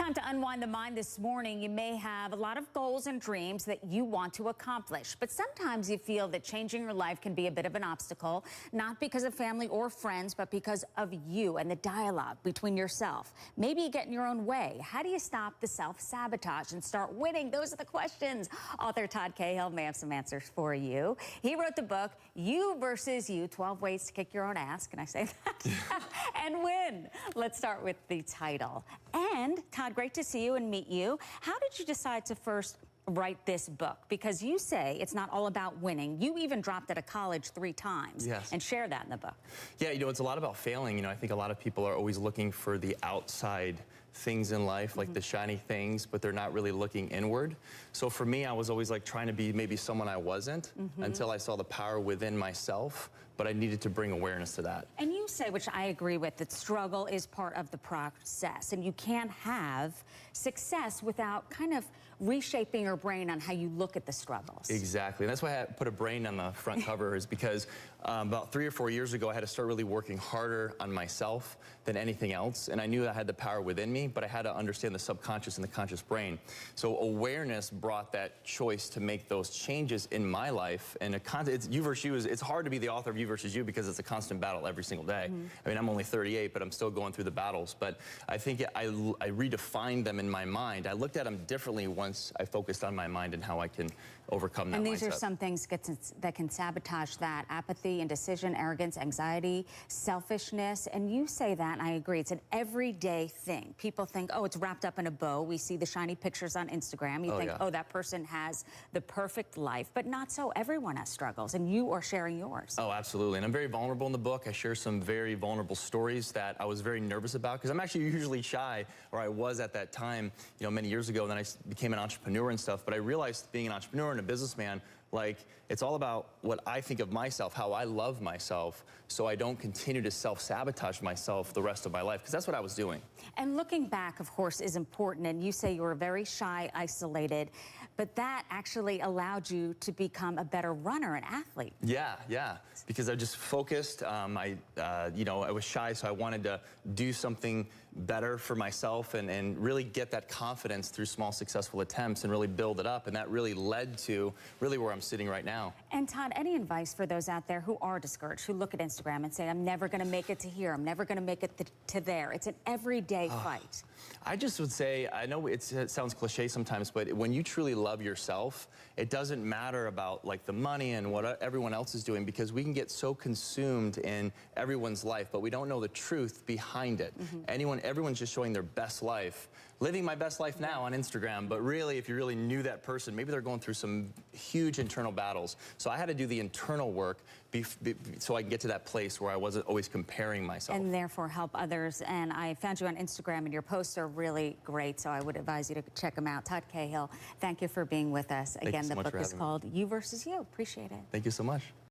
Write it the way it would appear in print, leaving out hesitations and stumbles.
Time to unwind the mind this morning. You may have a lot of goals and dreams that you want to accomplish, but sometimes you feel that changing your life can be a bit of an obstacle, not because of family or friends, but because of you and the dialogue between yourself. Maybe you get in your own way. How do you stop the self-sabotage and start winning? Those are the questions. Author Todd Cahill may have some answers for you. He wrote the book, You versus You, 12 Ways to Kick Your Own Ass. Can I say that? And win. Let's start with the title. And Todd, great to see you and meet you. How did you decide to first write this book? Because you say it's not all about winning. You even dropped out of college 3 times. Yes. And share that in the book. Yeah, it's a lot about failing. I think a lot of people are always looking for the outside things in life, like the shiny things, but they're not really looking inward. So for me, I was always like trying to be maybe someone I wasn't until I saw the power within myself, but I needed to bring awareness to that. And you say, which I agree with, that struggle is part of the process, and you can't have success without kind of reshaping your brain on how you look at the struggles. Exactly. And that's why I put a brain on the front cover, is because about 3 or 4 years ago, I had to start really working harder on myself than anything else. And I knew I had the power within me, but I had to understand the subconscious and the conscious brain. So awareness brought that choice to make those changes in my life. And it's you versus you. It's hard to be the author of You versus You because it's a constant battle every single day. I mean, I'm only 38, but I'm still going through the battles. But I think I redefined them in my mind. I looked at them differently once I focused on my mind and how I can overcome that mindset. And these are some things that can sabotage that: apathy, indecision, arrogance, anxiety, selfishness. And you say that, and I agree, it's an everyday thing. People think, oh, it's wrapped up in a bow. We see the shiny pictures on Instagram. You think, oh, that person has the perfect life. But not so. Everyone has struggles, and you are sharing yours. Oh, absolutely. And I'm very vulnerable in the book. I share some very vulnerable stories that I was very nervous about, because I'm actually usually shy, or I was at that time, many years ago. And then I became an entrepreneur and stuff. But I realized being an entrepreneur and a businessman, like, it's all about what I think of myself, how I love myself, so I don't continue to self-sabotage myself the rest of my life, because that's what I was doing. And looking back, of course, is important. And you say you were very shy, isolated, but that actually allowed you to become a better runner, an athlete. Yeah, because I just focused. I was shy, so I wanted to do something better for myself and really get that confidence through small, successful attempts and really build it up. And that really led to really where I'm sitting right now. And Todd, any advice for those out there who are discouraged, who look at Instagram and say, I'm never going to make it to here, I'm never going to make it to there? It's an everyday fight. I just would say, I know it sounds cliche sometimes, but when you truly love yourself, it doesn't matter about like the money and what everyone else is doing, because we can get so consumed in everyone's life, but we don't know the truth behind it. Everyone's just showing their best life. Living my best life now on Instagram, but really, if you really knew that person, maybe they're going through some huge internal battles. So I had to do the internal work so I can get to that place where I wasn't always comparing myself. And therefore help others. And I found you on Instagram, and your posts are really great, so I would advise you to check them out. Todd Cahill, thank you for being with us. Again, the book is called You versus You. Appreciate it. Thank you so much.